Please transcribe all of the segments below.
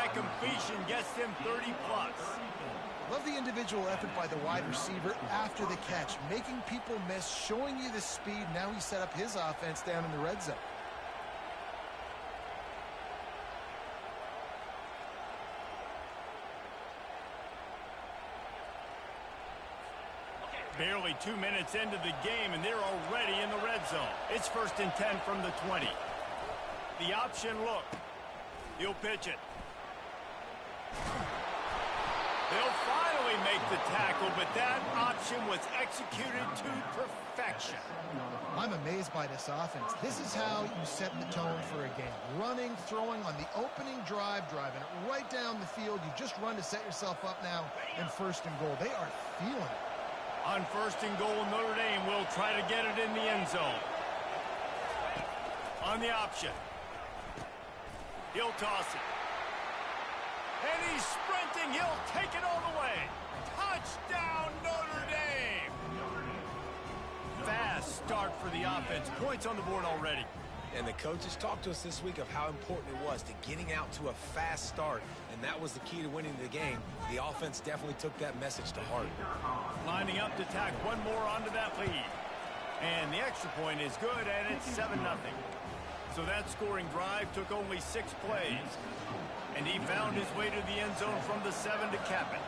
that completion gets them 30+. Love the individual effort by the wide receiver after the catch, making people miss, showing you the speed. Now he set up his offense down in the red zone. Barely 2 minutes into the game, and they're already in the red zone. It's 1st and 10 from the 20. The option look. He'll pitch it. They'll finally make the tackle, but that option was executed to perfection. I'm amazed by this offense. This is how you set the tone for a game. Running, throwing on the opening drive, driving it right down the field. You just run to set yourself up now in 1st and goal. They are feeling it. On 1st and goal, Notre Dame will try to get it in the end zone. On the option. He'll toss it. And he's sprinting. He'll take it all the way. Touchdown, Notre Dame. Fast start for the offense. Points on the board already. And the coaches talked to us this week of how important it was to getting out to a fast start, and that was the key to winning the game. The offense definitely took that message to heart. Lining up to tack one more onto that lead. And the extra point is good, and it's 7-0. So that scoring drive took only 6 plays. And he found his way to the end zone from the 7 to cap it.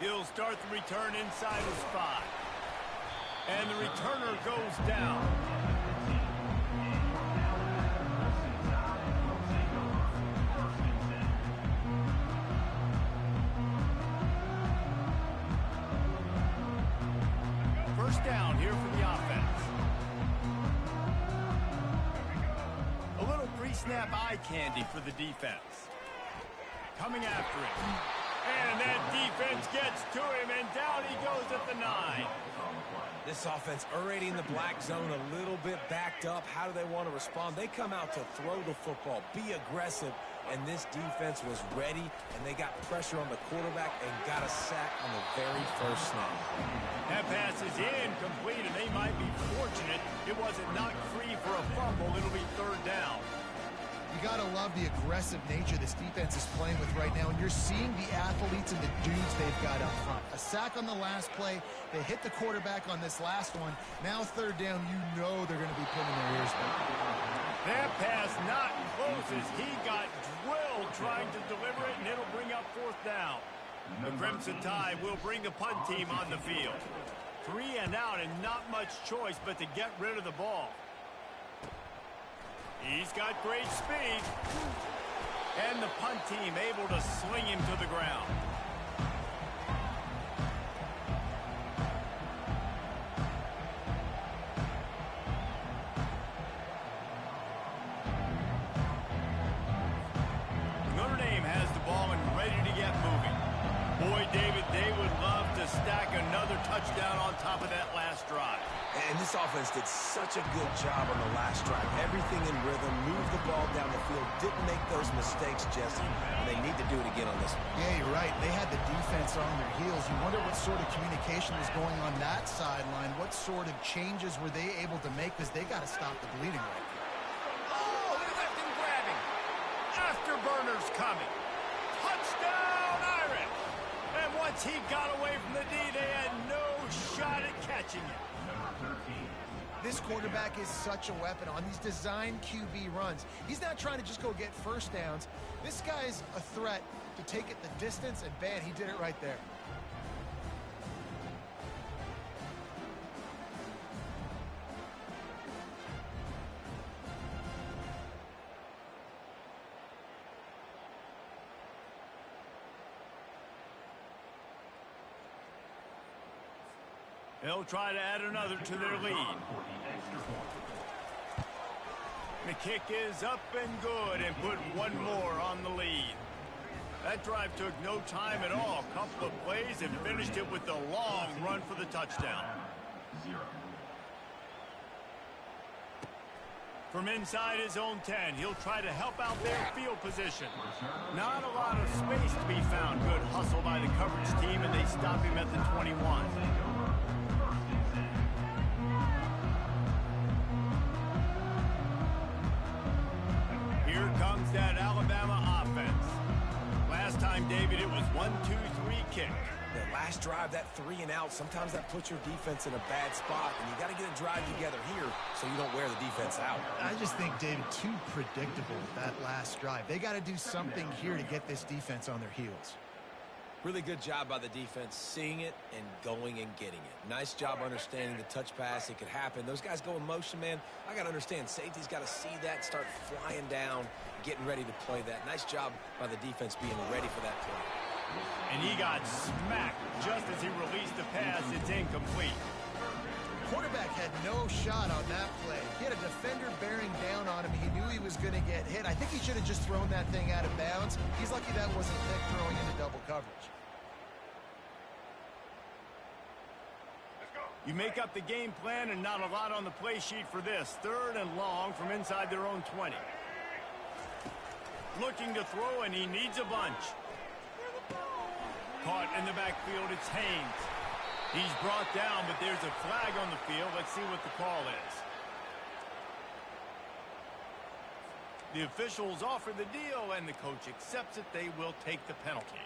He'll start the return inside his 5. And the returner goes down. First down here for the offense. A little pre-snap eye candy for the defense. Coming after it. And that defense gets to him, and down he goes at the 9. This offense already in the black zone, a little bit backed up. How do they want to respond? They come out to throw the football, be aggressive, and this defense was ready, and they got pressure on the quarterback and got a sack on the very first snap. That pass is incomplete, and they might be fortunate it wasn't knocked free for a fumble. It'll be 3rd down. You got to love the aggressive nature this defense is playing with right now, and you're seeing the athletes and the dudes they've got up front. A sack on the last play. They hit the quarterback on this last one. Now 3rd down, you know they're going to be putting their ears back. That pass not close as he got drilled trying to deliver it, and it'll bring up 4th down. The Crimson Tide will bring the punt team on the field. 3 and out, and not much choice but to get rid of the ball. He's got great speed. And the punt team able to sling him to the ground. Notre Dame has the ball and ready to get moving. Boy, David, they would love to stack another touchdown on top of that last drive. And this offense did such a good job on the last drive. Everything in rhythm, moved the ball down the field, didn't make those mistakes, Jesse. And they need to do it again on this one. Yeah, you're right. They had the defense on their heels. You wonder what sort of communication was going on that sideline. What sort of changes were they able to make? Because they got to stop the bleeding right there. Oh, they left him grabbing. Afterburner's coming. Touchdown, Irish. And once he got away from the D, they had no shot at catching it. This quarterback is such a weapon on these design QB runs. He's not trying to just go get 1st downs. This guy's a threat to take it the distance, and bam, he did it right there. They'll try to add another to their lead. The kick is up and good and put one more on the lead. That drive took no time at all. A couple of plays and finished it with a long run for the touchdown. From inside his own 10, he'll try to help out their field position. Not a lot of space to be found. Good hustle by the coverage team, and they stop him at the 21. comes that Alabama offense. Last time, David, it was 1-2-3 kick. That last drive, that 3 and out, sometimes that puts your defense in a bad spot, and you got to get a drive together here so you don't wear the defense out. I just think, David, too predictable with that last drive. They got to do something here to get this defense on their heels. Really good job by the defense, seeing it and going and getting it. Nice job understanding the touch pass. It could happen. Those guys go in motion, man. I got to understand, safety's got to see that, start flying down, getting ready to play that. Nice job by the defense being ready for that play. And he got smacked just as he released the pass. It's incomplete. Quarterback had no shot on that play. He had a defender bearing down on him. He knew he was going to get hit. I think he should have just thrown that thing out of bounds. He's lucky that wasn't Nick throwing into double coverage. You make up the game plan and not a lot on the play sheet for this. 3rd and long from inside their own 20. Looking to throw, and he needs a bunch. Caught in the backfield, it's Haynes. He's brought down, but there's a flag on the field. Let's see what the call is. The officials offer the deal, and the coach accepts it. They will take the penalty.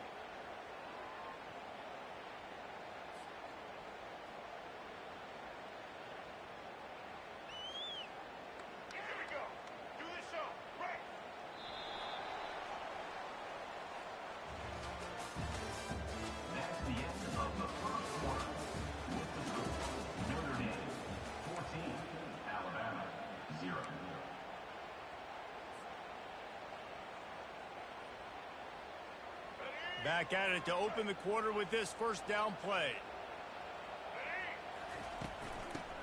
Back at it to open the quarter with this first down play.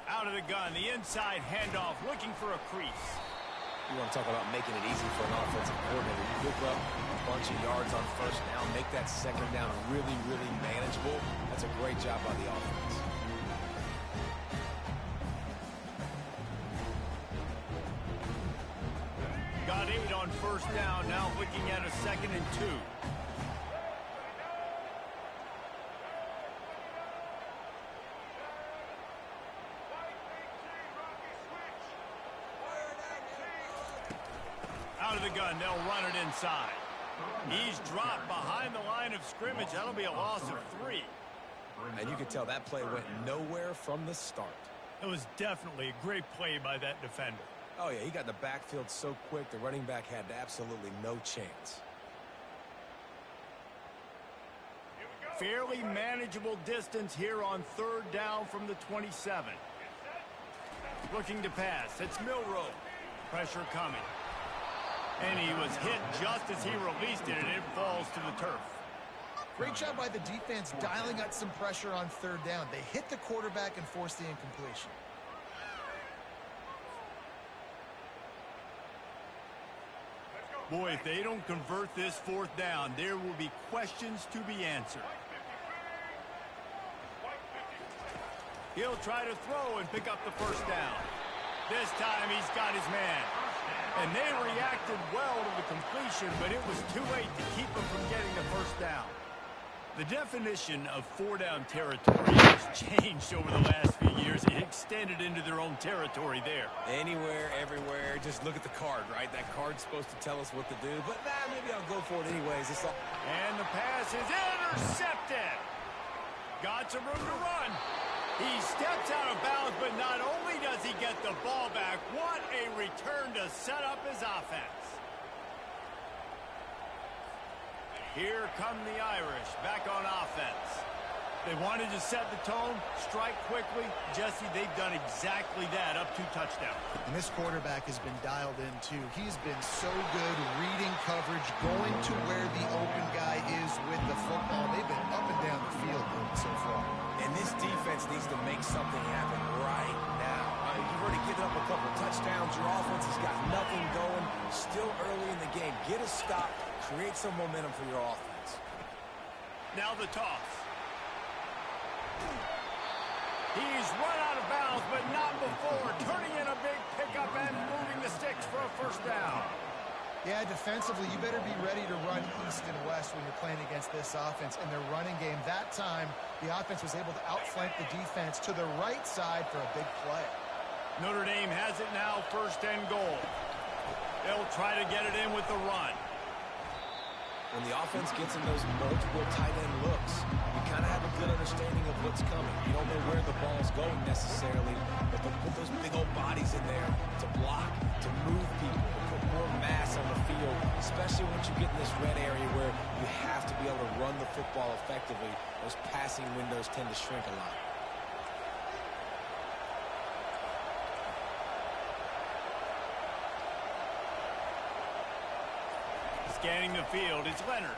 Out of the gun, the inside handoff, looking for a crease. You want to talk about making it easy for an offensive coordinator. You pick up a bunch of yards on first down, make that second down really, really manageable. That's a great job by the offense. Got 8 on first down, now looking at a 2nd and 2. Out of the gun, they'll run it inside. He's dropped behind the line of scrimmage. That'll be a loss of 3. And you can tell that play went nowhere from the start. It was definitely a great play by that defender. Oh, yeah, he got in the backfield so quick, the running back had absolutely no chance. Fairly manageable distance here on 3rd down from the 27. Looking to pass. It's Milroe. Pressure coming. And he was hit just as he released it, and it falls to the turf. Great job by the defense dialing up some pressure on 3rd down. They hit the quarterback and forced the incompletion. Boy, if they don't convert this 4th down, there will be questions to be answered. He'll try to throw and pick up the first down. This time he's got his man. And they reacted well to the completion, but it was too late to keep them from getting the first down. The definition of 4-down territory has changed over the last few years. It extended into their own territory there. Anywhere, everywhere, just look at the card, right? That card's supposed to tell us what to do, but maybe I'll go for it anyways. And the pass is intercepted. Got some room to run. He steps out of bounds, but not only does he get the ball back, what a return to set up his offense. Here come the Irish back on offense. They wanted to set the tone, strike quickly. Jesse, they've done exactly that, up 2 touchdowns. And this quarterback has been dialed in, too. He's been so good reading coverage, going to where the open guy is with the football. They've been up and down the field so far. And this defense needs to make something happen right now. You've already given up a couple touchdowns. Your offense has got nothing going. Still early in the game. Get a stop. Create some momentum for your offense. Now the toss. He's run out of bounds, but not before. Turning in a big pickup and moving the sticks for a first down. Yeah, defensively, you better be ready to run east and west when you're playing against this offense. In their running game, that time, the offense was able to outflank the defense to the right side for a big play. Notre Dame has it now, 1st and goal. They'll try to get it in with the run. When the offense gets in those multiple tight end looks, you kind of have a good understanding of what's coming. You don't know where the ball's going necessarily, but they'll put those big old bodies in there to block, to move people, to put more mass on the field, especially once you get in this red area where you have to be able to run the football effectively. Those passing windows tend to shrink a lot. Scanning the field, it's Leonard.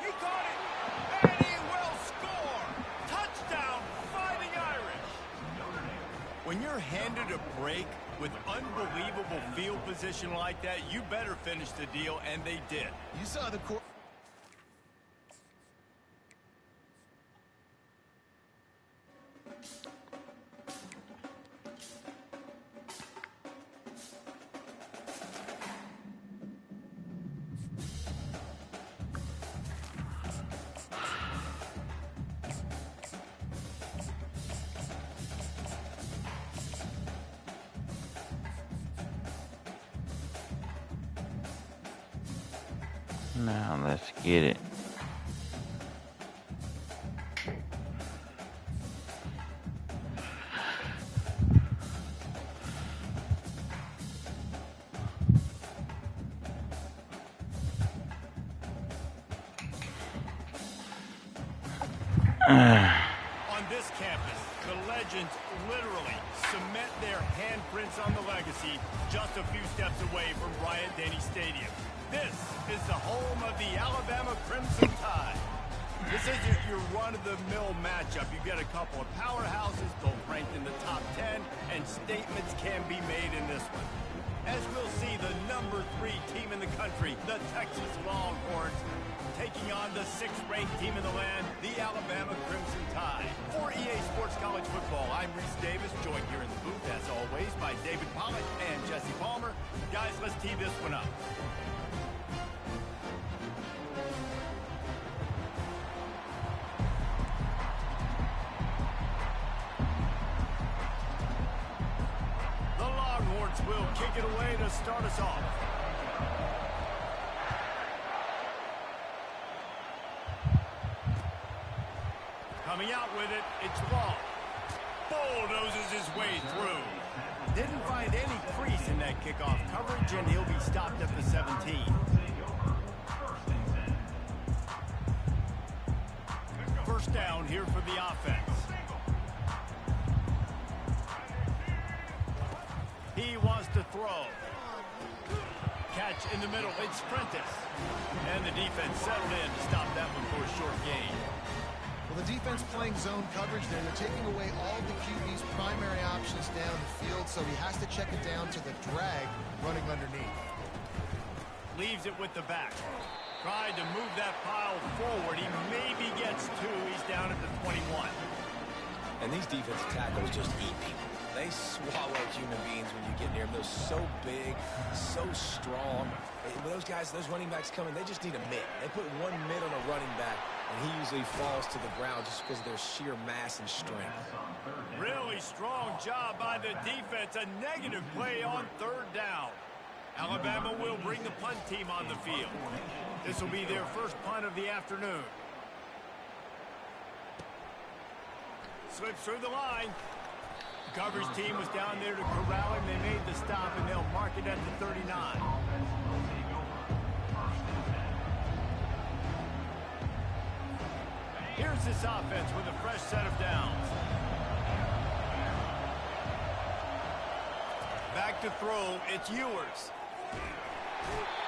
He caught it, and he will score! Touchdown, Fighting Irish! When you're handed a break with unbelievable field position like that, you better finish the deal, and they did. You saw the court. Now let's get it. On this campus, the legends literally cement their handprints on the legacy just a few steps away from Bryant-Denny Stadium. This is the home of the Alabama Crimson Tide. This isn't your run-of-the-mill matchup. You've got a couple of powerhouses, both ranked in the top 10, and statements can be made in this one. As we'll see, the number 3 team in the country, the Texas Longhorns, taking on the 6th-ranked team in the land, the Alabama Crimson Tide. For EA Sports College Football, I'm Reese Davis, joined here in the booth, as always, by David Pollock and Jesse Palmer. Guys, let's tee this one up. Will kick it away to start us off. Coming out with it, it's Long. Bulldozes his way through. Didn't find any crease in that kickoff coverage, and he'll be stopped at the 17. First down here for the offense. He wants to throw. Catch in the middle. It's Prentice. And the defense settled in to stop that one for a short gain. Well, the defense playing zone coverage there. They're taking away all the QB's primary options down the field, so he has to check it down to the drag running underneath. Leaves it with the back. Tried to move that pile forward. He maybe gets 2. He's down at the 21. And these defensive tackles just eat people. They swallow human beings when you get near them. They're so big, so strong. When those guys, those running backs come in, they just need a mitt. They put one mitt on a running back, and he usually falls to the ground just because of their sheer mass and strength. Really strong job by the defense. A negative play on 3rd down. Alabama will bring the punt team on the field. This will be their first punt of the afternoon. Slips through the line. The coverage team was down there to corral him. They made the stop, and they'll mark it at the 39. Here's this offense with a fresh set of downs. Back to throw, it's Ewers.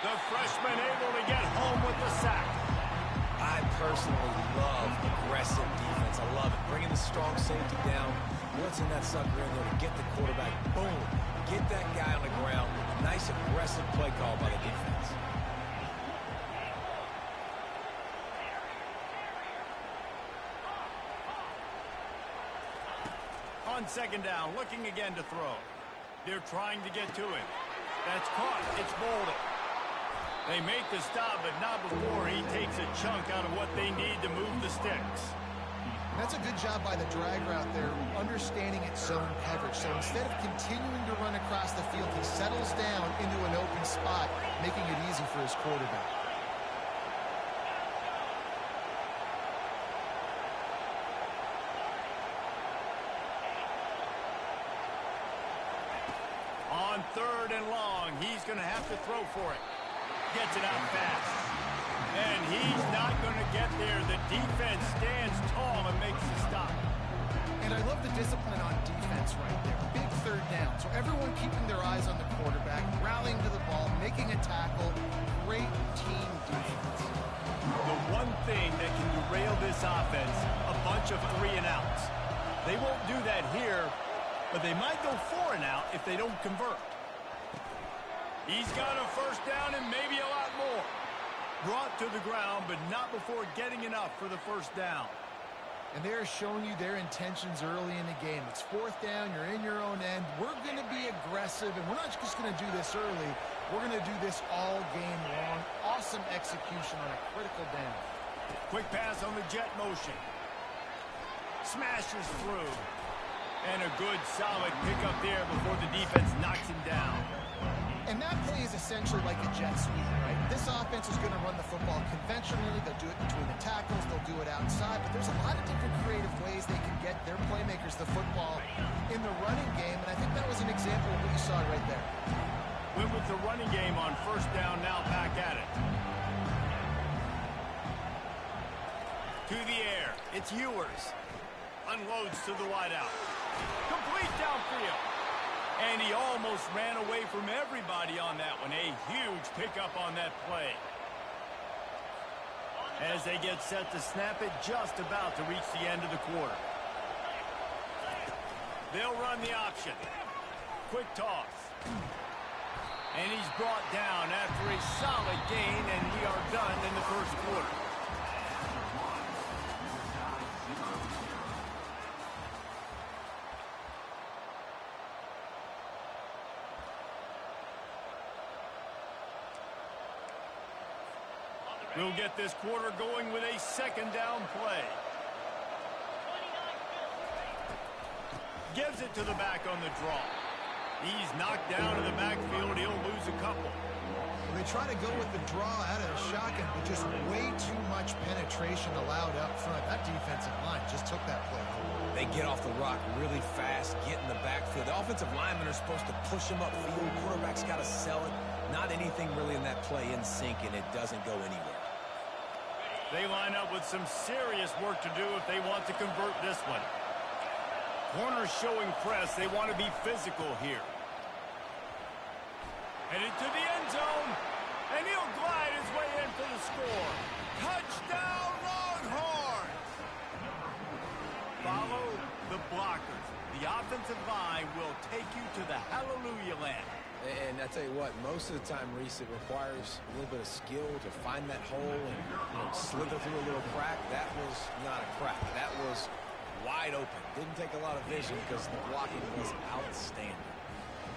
The freshman able to get home with the sack. I personally love aggressive defense. I love it. Bringing the strong safety down. What's in that sucker in there to get the quarterback? Boom. Get that guy on the ground. Nice aggressive play call by the defense. On 2nd down, looking again to throw. They're trying to get to him. That's caught. It's Bolden. They make the stop, but not before he takes a chunk out of what they need to move the sticks. That's a good job by the drag route there, understanding its zone coverage. So instead of continuing to run across the field, he settles down into an open spot, making it easy for his quarterback. On 3rd and long, he's going to have to throw for it. Gets it out fast. And he's not going to get there. The defense stands tall and makes the stop. And I love the discipline on defense right there. Big 3rd down. So everyone keeping their eyes on the quarterback, rallying to the ball, making a tackle. Great team defense. The one thing that can derail this offense, a bunch of 3 and outs. They won't do that here, but they might go 4 and out if they don't convert. He's got a 1st down and maybe a lot more. Brought to the ground, but not before getting enough for the 1st down. And they're showing you their intentions early in the game. It's 4th down, you're in your own end. We're going to be aggressive, and we're not just going to do this early. We're going to do this all game long. Awesome execution on a critical down. Quick pass on the jet motion. Smashes through. And a good, solid pickup there before the defense knocks him down. And that play is essentially like a jet sweep, right? This offense is going to run the football conventionally. They'll do it between the tackles. They'll do it outside. But there's a lot of different creative ways they can get their playmakers the football in the running game. And I think that was an example of what you saw right there. Went with the running game on 1st down, now back at it. To the air. It's Ewers. Unloads to the wideout. Complete downfield. And he almost ran away from everybody on that one. A huge pickup on that play. As they get set to snap it, just about to reach the end of the quarter. They'll run the option. Quick toss. And he's brought down after a solid gain, and we are done in the 1st quarter. We'll get this quarter going with a 2nd down play. Gives it to the back on the draw. He's knocked down in the backfield. He'll lose a couple. Well, they try to go with the draw out of the shotgun, but just way too much penetration allowed up front. That defensive line just took that play home. They get off the rock really fast, get in the backfield. The offensive linemen are supposed to push him upfield. Quarterback's got to sell it. Not anything really in that play in sync, and it doesn't go anywhere. They line up with some serious work to do if they want to convert this one. Corners showing press. They want to be physical here. Headed to the end zone. And he'll glide his way in for the score. Touchdown, Longhorns! Follow the blockers. The offensive line will take you to the hallelujah land. And I tell you what, most of the time, Reese, it requires a little bit of skill to find that hole and slither through a little crack. That was not a crack. That was wide open. Didn't take a lot of vision because the blocking was outstanding.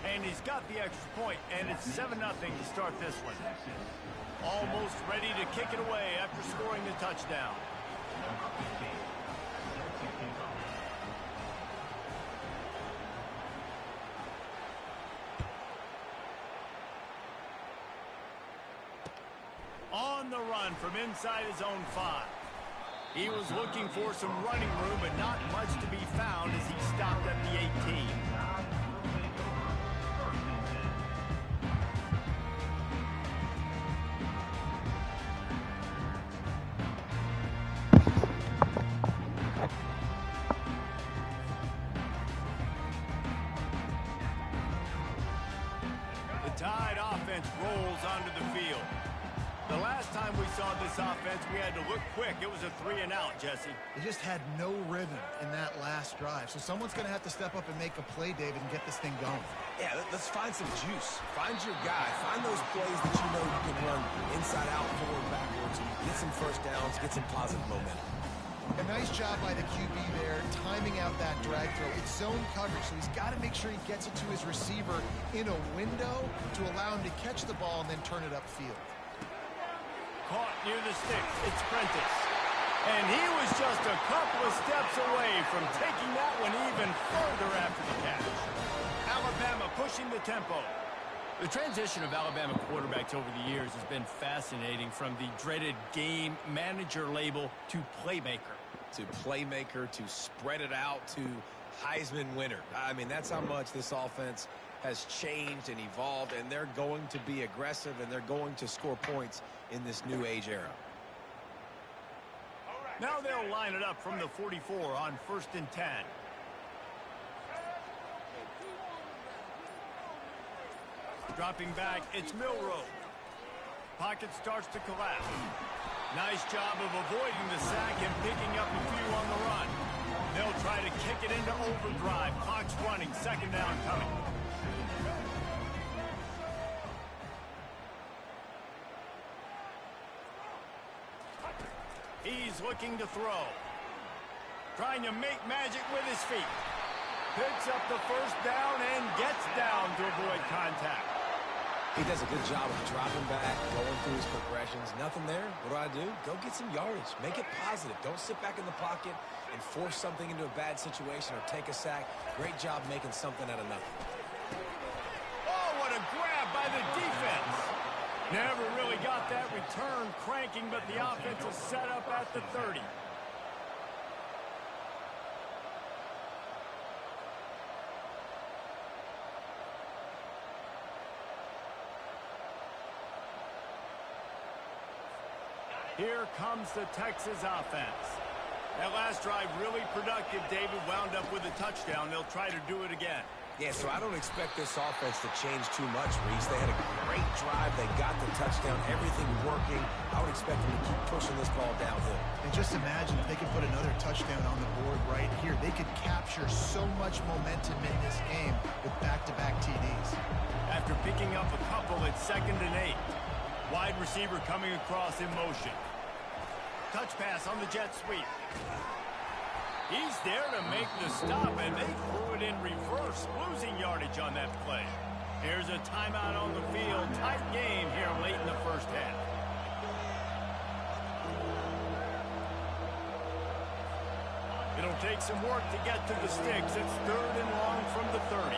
And he's got the extra point, and it's 7-0 to start this one. Almost ready to kick it away after scoring the touchdown. On the run from inside his own 5. He was looking for some running room, but not much to be found as he stopped at the 18. The Tide offense rolls onto the field. The last time we saw this offense, we had to look quick. It was a 3 and out, Jesse. They just had no rhythm in that last drive. So someone's going to have to step up and make a play, David, and get this thing going. Yeah, let's find some juice. Find your guy. Find those plays that you know you can run inside out, forward, backwards. Get some 1st downs. Get some positive momentum. A nice job by the QB there, timing out that drag throw. It's zone coverage, so he's got to make sure he gets it to his receiver in a window to allow him to catch the ball and then turn it upfield. Caught near the sticks. It's Prentice. And he was just a couple of steps away from taking that one even further after the catch. Alabama pushing the tempo. The transition of Alabama quarterbacks over the years has been fascinating, from the dreaded game manager label to playmaker. To playmaker, to spread it out, to Heisman winner. I mean, that's how much this offense has changed and evolved, and they're going to be aggressive, and they're going to score points in this new age era. Now they'll line it up from the 44 on 1st and 10. Dropping back, it's Milroe. Pocket starts to collapse. Nice job of avoiding the sack and picking up a few on the run. They'll try to kick it into overdrive. Clock's running, 2nd down coming. He's looking to throw. Trying to make magic with his feet. Picks up the 1st down and gets down to avoid contact. He does a good job of dropping back, going through his progressions. Nothing there. What do? Go get some yardage. Make it positive. Don't sit back in the pocket and force something into a bad situation or take a sack. Great job making something out of nothing. Oh, what a grab by the defense. Never really got that return cranking, but the offense is set up at the 30. Here comes the Texas offense. That last drive really productive. David wound up with a touchdown. They'll try to do it again. Yeah, so I don't expect this offense to change too much, Reese. They had a great drive. They got the touchdown. Everything working. I would expect them to keep pushing this ball downhill. And just imagine if they could put another touchdown on the board right here. They could capture so much momentum in this game with back-to-back TDs. After picking up a couple, it's 2nd and 8. Wide receiver coming across in motion. Touch pass on the jet sweep. He's there to make the stop, and they threw it in reverse, losing yardage on that play. Here's a timeout on the field. Tight game here late in the 1st half. It'll take some work to get to the sticks. It's 3rd and long from the 30.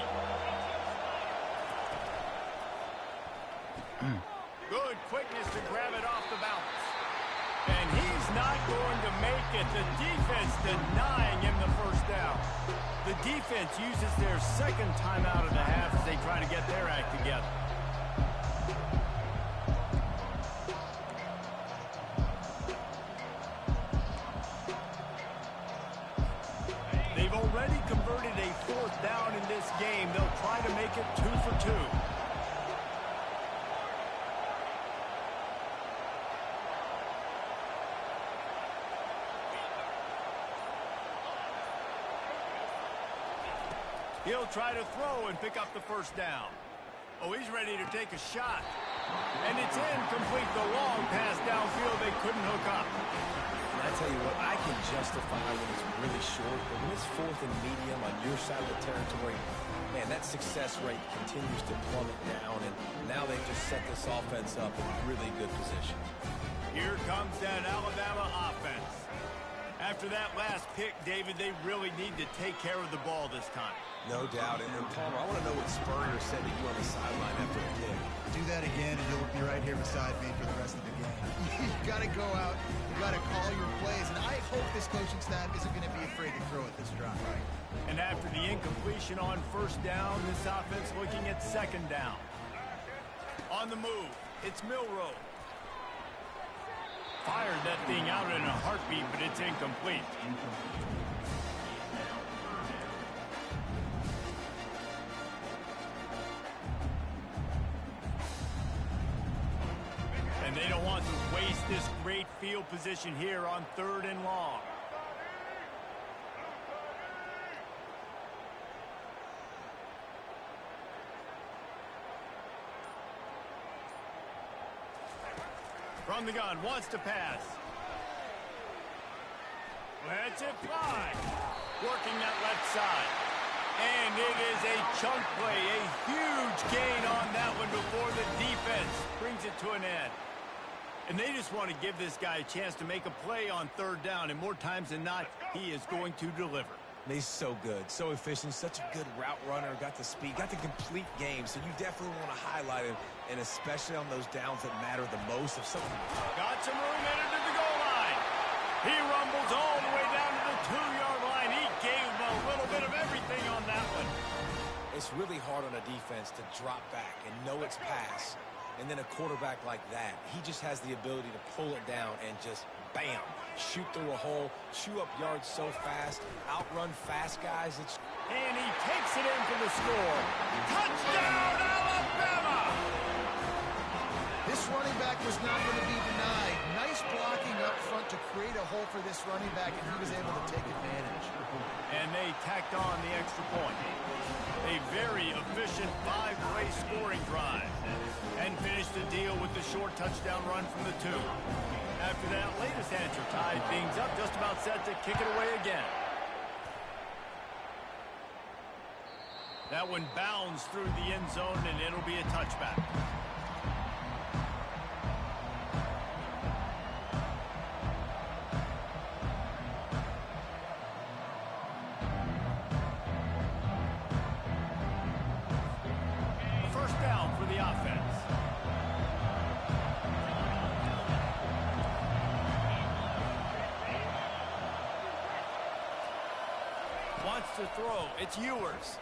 Good quickness to grab it off the bounce. And he's not going to make it. The defense denying him the 1st down. The defense uses their 2nd timeout of the half as they try to get their act together. They've already converted a 4th down in this game. They'll try to make it 2 for 2. He'll try to throw and pick up the 1st down. Oh, he's ready to take a shot. And it's incomplete. The long pass downfield, they couldn't hook up. I tell you what, I can justify when it's really short, but when it's 4th and medium on your side of the territory, man, that success rate continues to plummet down, and now they've just set this offense up in really good position. Here comes that Alabama offense. After that last pick, David, they really need to take care of the ball this time. No doubt. And Palmer, I want to know what Spurrier said to you on the sideline after the kick. Do that again, and you'll be right here beside me for the rest of the game. You got to go out. You got to call your plays. And I hope this coaching staff isn't going to be afraid to throw at this drive. Right. And after the incompletion on 1st down, this offense looking at 2nd down. On the move, it's Milroe. Fired that thing out in a heartbeat, but it's incomplete. And they don't want to waste this great field position here on 3rd and long. From the gun, wants to pass. Lets it fly. Working that left side. And it is a chunk play. A huge gain on that one before the defense brings it to an end. And they just want to give this guy a chance to make a play on third down, and more times than not, he is going to deliver. He's so good, so efficient, such a good route runner, got the speed, got the complete game, so you definitely want to highlight him, and especially on those downs that matter the most. If something got some room headed to the goal line. He rumbles all the way down to the 2-yard line. He gave him a little bit of everything on that one. It's really hard on a defense to drop back and know it's pass, and then a quarterback like that, he just has the ability to pull it down and just, bam, shoot through a hole, chew up yards so fast, outrun fast guys. And he takes it in for the score. Touchdown, Alabama! This running back was not going to be denied. Nice blocking up front to create a hole for this running back, and he was able to take advantage. And they tacked on the extra point. A very efficient 5-play scoring drive. And finished the deal with the short touchdown run from the 2. After that latest answer tied things up, just about set to kick it away again. That one bounds through the end zone, and it'll be a touchback. First down for the offense. Wants to throw. It's Ewers.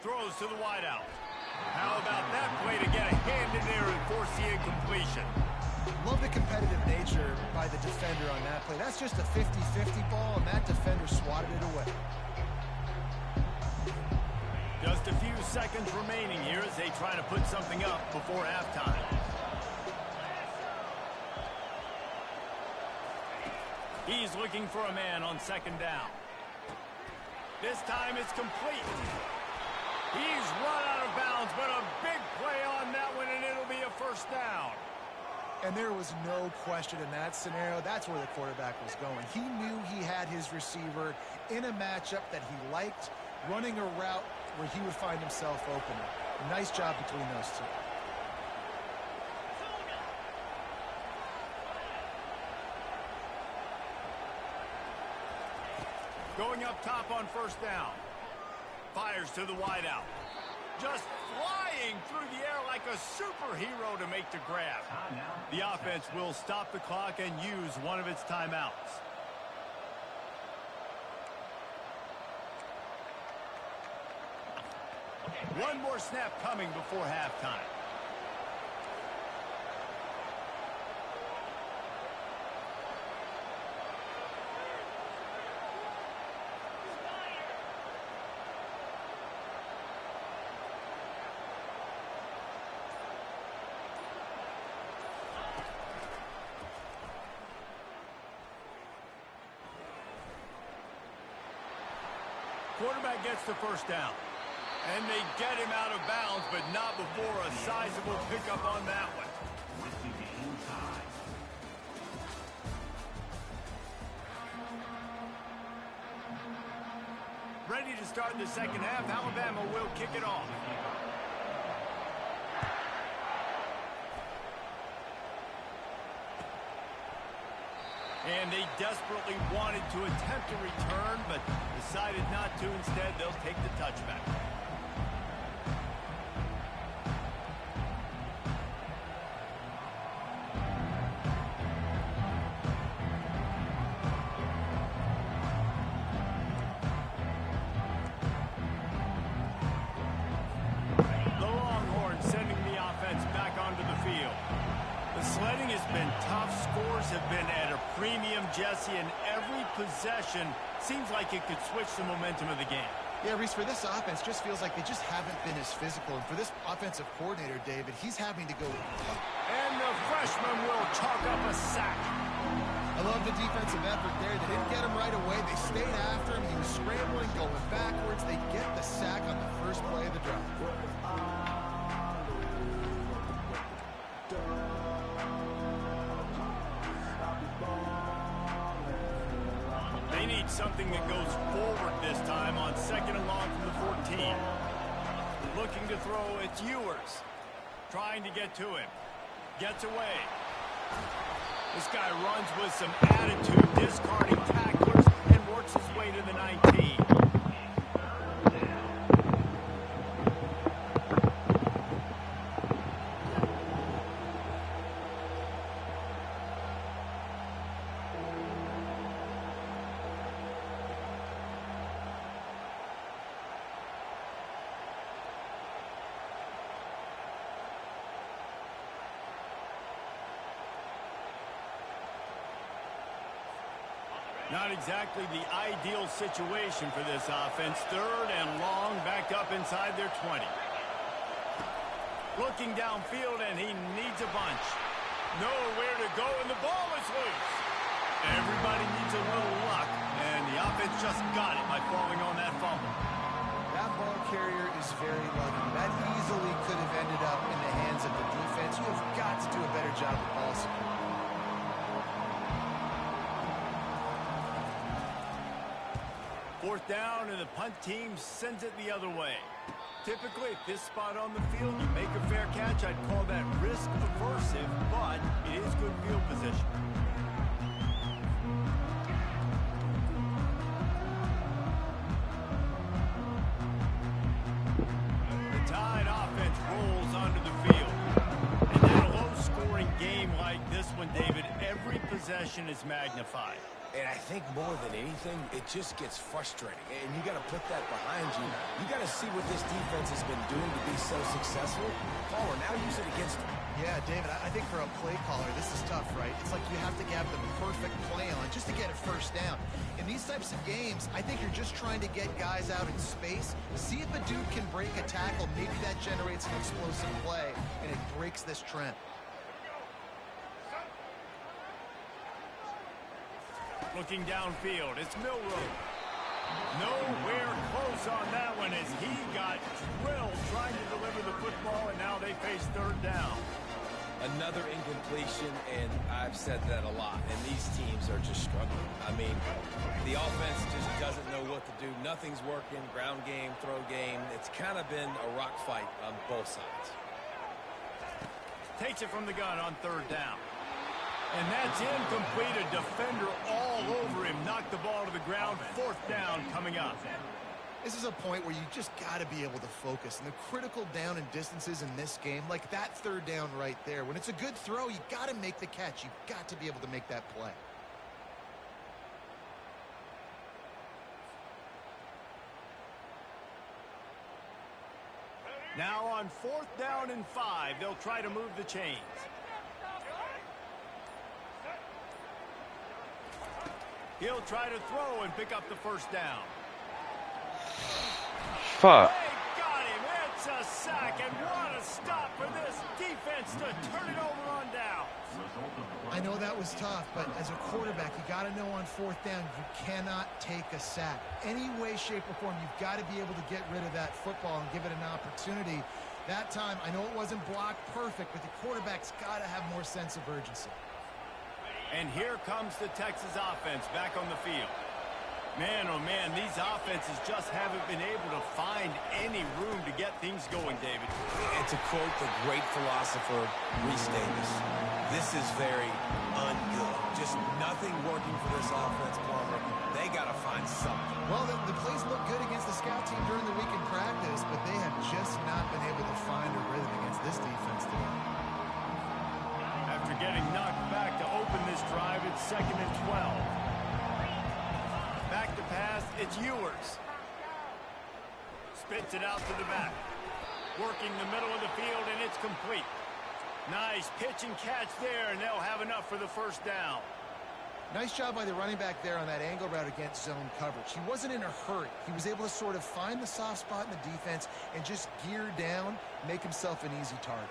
Throws to the wideout. How about that play to get a hand in there and force the incompletion? Love the competitive nature by the defender on that play. That's just a 50-50 ball, and that defender swatted it away. Just a few seconds remaining here as they try to put something up before halftime. He's looking for a man on second down. This time it's complete. He's run out of bounds, but a big play on that one, and it'll be a first down. And there was no question in that scenario. That's where the quarterback was going. He knew he had his receiver in a matchup that he liked, running a route where he would find himself open. Nice job between those two. Going up top on first down. Fires to the wideout. Just flying through the air like a superhero to make the grab. The offense will stop the clock and use one of its timeouts. One more snap coming before halftime. Quarterback gets the first down. And they get him out of bounds, but not before a sizable pickup on that one. Ready to start the second half. Alabama will kick it off. And they desperately wanted to attempt a return, but decided not to. Instead, they'll take the touchback. The Longhorns sending the offense back onto the field. The sledding has been tough. Scores have been at a premium, Jesse, and every possession seems like it could switch the momentum of the game. Yeah, Reese, for this offense, just feels like they just haven't been as physical. And for this offensive coordinator, David, he's having to go. And the freshman will chalk up a sack. I love the defensive effort there. They didn't get him right away. They stayed after him. He was scrambling, going backwards. They get the sack on the first play of the drive. They need something that goes forward this time on second and long from the 14. Looking to throw, it's Ewers. Trying to get to him. Gets away. This guy runs with some attitude, discarding tacklers, and works his way to the 19. Not exactly the ideal situation for this offense. 3rd and long, backed up inside their 20. Looking downfield, and he needs a bunch. Nowhere to go, and the ball is loose. Everybody needs a little luck, and the offense just got it by falling on that fumble. That ball carrier is very lucky. That easily could have ended up in the hands of the defense. You have got to do a better job with ball security. Fourth down, and the punt team sends it the other way. Typically, at this spot on the field, you make a fair catch. I'd call that risk aversive, but it is good field position. The Tide offense rolls onto the field. And in a low-scoring game like this one, David, every possession is magnified. And I think more than anything, it just gets frustrating. And you got to put that behind you. You got to see what this defense has been doing to be so successful. Caller, now use it against them. Yeah, David, I think for a play caller, this is tough, right? It's like you have to have the perfect play on just to get a first down. In these types of games, I think you're just trying to get guys out in space, see if a dude can break a tackle. Maybe that generates an explosive play, and it breaks this trend. Looking downfield, it's Milroe. Nowhere close on that one as he got drilled trying to deliver the football, and now they face 3rd down. Another incompletion, and I've said that a lot, and these teams are just struggling. I mean, the offense just doesn't know what to do. Nothing's working, ground game, throw game. It's kind of been a rock fight on both sides. Takes it from the gun on 3rd down. And that's incomplete. A defender all over him. Knocked the ball to the ground. 4th down coming up. This is a point where you just got to be able to focus. And the critical down and distances in this game, like that 3rd down right there, when it's a good throw, you got to make the catch. You've got to be able to make that play. Now on 4th down and 5, they'll try to move the chains. He'll try to throw and pick up the 1st down. Fuck. They got him. It's a sack, and what a stop for this defense to turn it over on down. I know that was tough, but as a quarterback, you got to know on 4th down, you cannot take a sack. Any way, shape, or form, you've got to be able to get rid of that football and give it an opportunity. That time, I know it wasn't blocked perfect, but the quarterback's got to have more sense of urgency. And here comes the Texas offense back on the field. Man, oh man, these offenses just haven't been able to find any room to get things going, David. And to quote the great philosopher, Reese Davis, this is very ungood. Just nothing working for this offense, Palmer. They got to find something. Well, the plays look good against the scout team during the week in practice, but they have just not been able to find a rhythm against this defense today. After getting knocked back to open this drive, it's 2nd and 12. Back to pass, it's Ewers. Spits it out to the back. Working the middle of the field, and it's complete. Nice pitch and catch there, and they'll have enough for the 1st down. Nice job by the running back there on that angle route against zone coverage. He wasn't in a hurry. He was able to sort of find the soft spot in the defense and just gear down, make himself an easy target.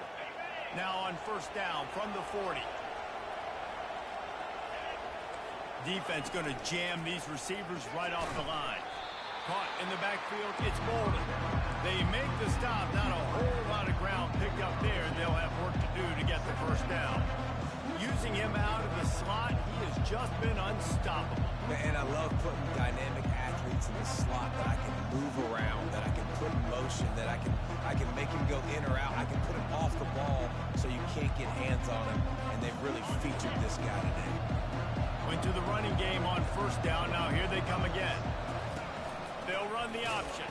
Now on 1st down from the 40. Defense going to jam these receivers right off the line. Caught in the backfield, it's Bolden. They make the stop, not a whole lot of ground picked up there. They'll have work to do to get the 1st down. Using him out of the slot, he has just been unstoppable. And I love putting dynamic athletes in the slot that I can move around, that I can put put in motion that I can make him go in or out. I can put him off the ball so you can't get hands on him, and they've really featured this guy today. Went to the running game on first down. Now here they come again. They'll run the option.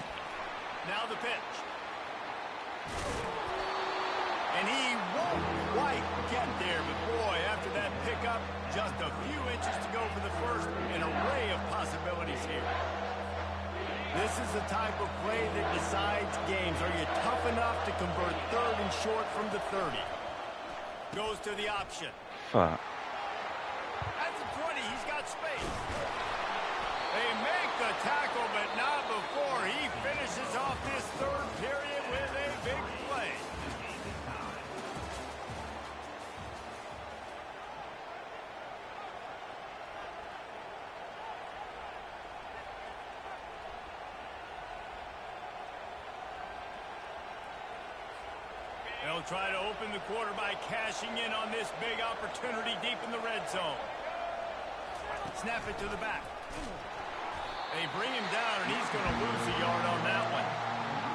Now the pitch. And he won't quite get there, but boy, after that pickup, just a few inches to go for the first. An array of possibilities here. This is the type of play that decides games. Are you tough enough to convert third and short from the 30? Goes to the option. Fuck. At the 20, he's got space. They make the tackle, but not before he finishes off this third period with a big play. They'll try to open the quarter by cashing in on this big opportunity deep in the red zone. Snap it to the back. They bring him down, and he's going to lose a yard on that one.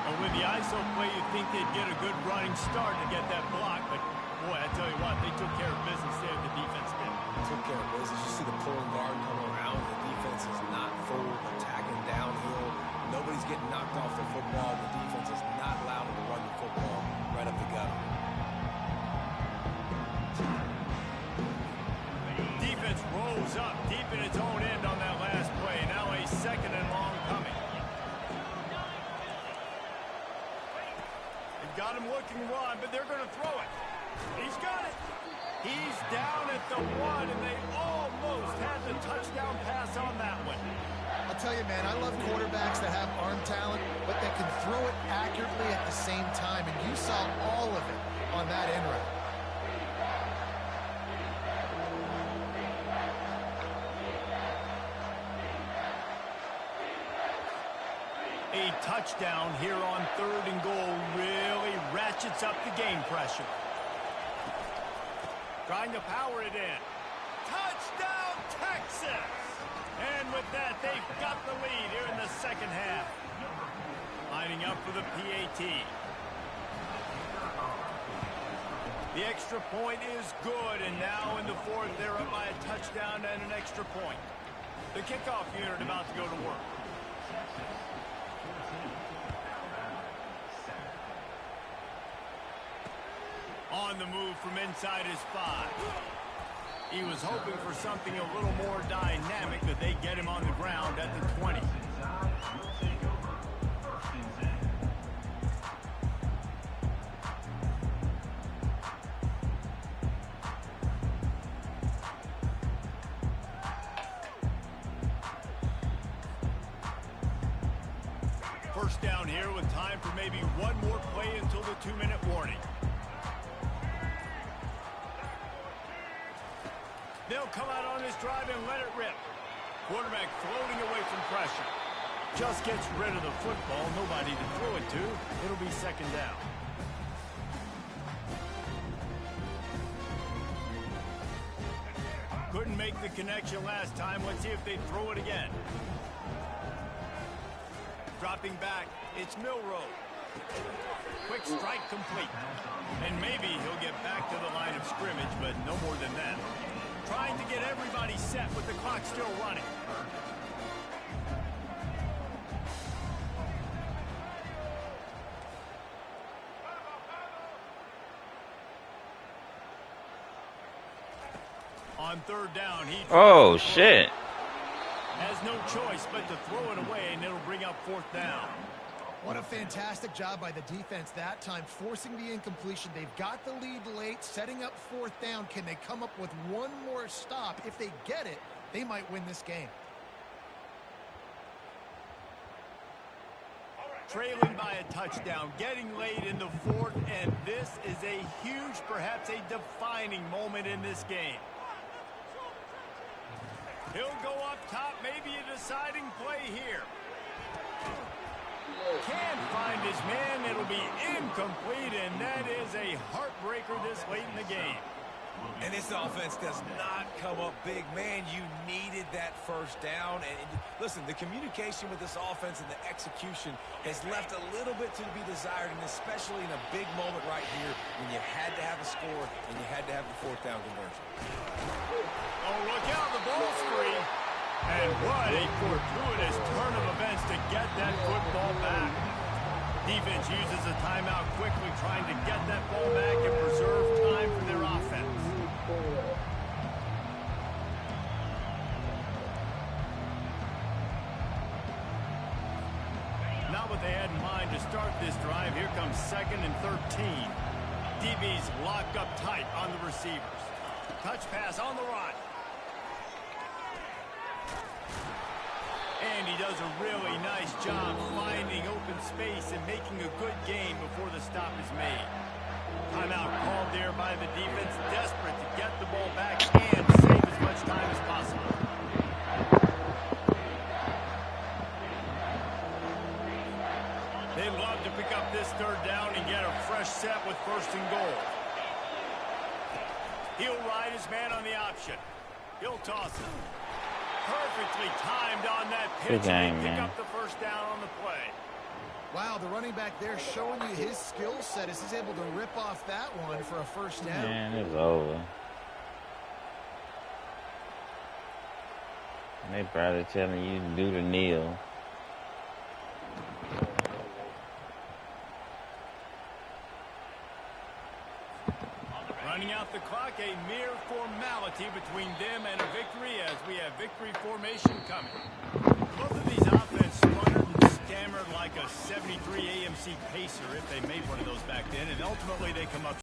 And with the ISO play, you'd think they'd get a good running start to get that block. But, boy, I tell you what, they took care of business there, the defense did. Took care of business. You see the pulling guard come around. The defense is not full, attacking downhill. Nobody's getting knocked off the football. The defense is not allowed to run the football right up the gut. Defense rolls up deep in its own end on that last play. Now a second and long coming. They've got him looking run, but they're going to throw it. He's got it. He's down at the 1, and they almost had the touchdown pass on that one. I'll tell you, man, I love quarterbacks that have arm talent, but that can throw it accurately at the same time, and you saw all of it on that end route. A touchdown here on third and goal really ratchets up the game pressure. Trying to power it in. Touchdown, Texas! And with that, they've got the lead here in the second half. Lining up for the PAT. The extra point is good, and now in the fourth, they're up by a touchdown and an extra point. The kickoff unit about to go to work. On the move from inside his 5. He was hoping for something a little more dynamic, but they get him on the ground at the 20. First down here with time for maybe one more play until the 2-minute warning. They'll come out on this drive and let it rip. Quarterback floating away from pressure. Just gets rid of the football. Nobody to throw it to. It'll be second down. Couldn't make the connection last time. Let's see if they throw it again. Dropping back, it's Milroe. Quick strike complete. And maybe he'll get back to the line of scrimmage, but no more than that. Trying to get everybody set with the clock still running. On third down, he... Oh, shit. Has no choice but to throw it away, and it'll bring up fourth down. What a fantastic job by the defense that time, forcing the incompletion. They've got the lead late, setting up fourth down. Can they come up with one more stop? If they get it, they might win this game. Trailing by a touchdown, getting late in the fourth, and this is a huge, perhaps a defining moment in this game. He'll go up top, maybe a deciding play here. Can't find his man. It'll be incomplete, and that is a heartbreaker this late in the game. And this offense does not come up big. Man, you needed that first down. And listen, the communication with this offense and the execution has left a little bit to be desired, and especially in a big moment right here when you had to have a score and you had to have the fourth down conversion. Oh, look out, the ball's free. And what a fortuitous turn of events to get that football back. Defense uses a timeout quickly, trying to get that ball back and preserve time for their offense. Not what they had in mind to start this drive. Here comes 2nd and 13. DB's locked up tight on the receivers. Touch pass on the run. And he does a really nice job finding open space and making a good gain before the stop is made. Timeout called there by the defense, desperate to get the ball back and save as much time as possible. They'd love to pick up this third down and get a fresh set with 1st and goal. He'll ride his man on the option. He'll toss it. Perfectly timed on that pitch. And pick up the first down on the play. Wow, the running back there showing you his skill set as he's able to rip off that one for a first down. Man, it's over. And they probably telling you to do the kneel. Running out the clock, a mere formality between them and a victory as we have victory formation coming. Both of these offenses sputtered and stammered like a 73 AMC pacer if they made one of those back then, and ultimately they come up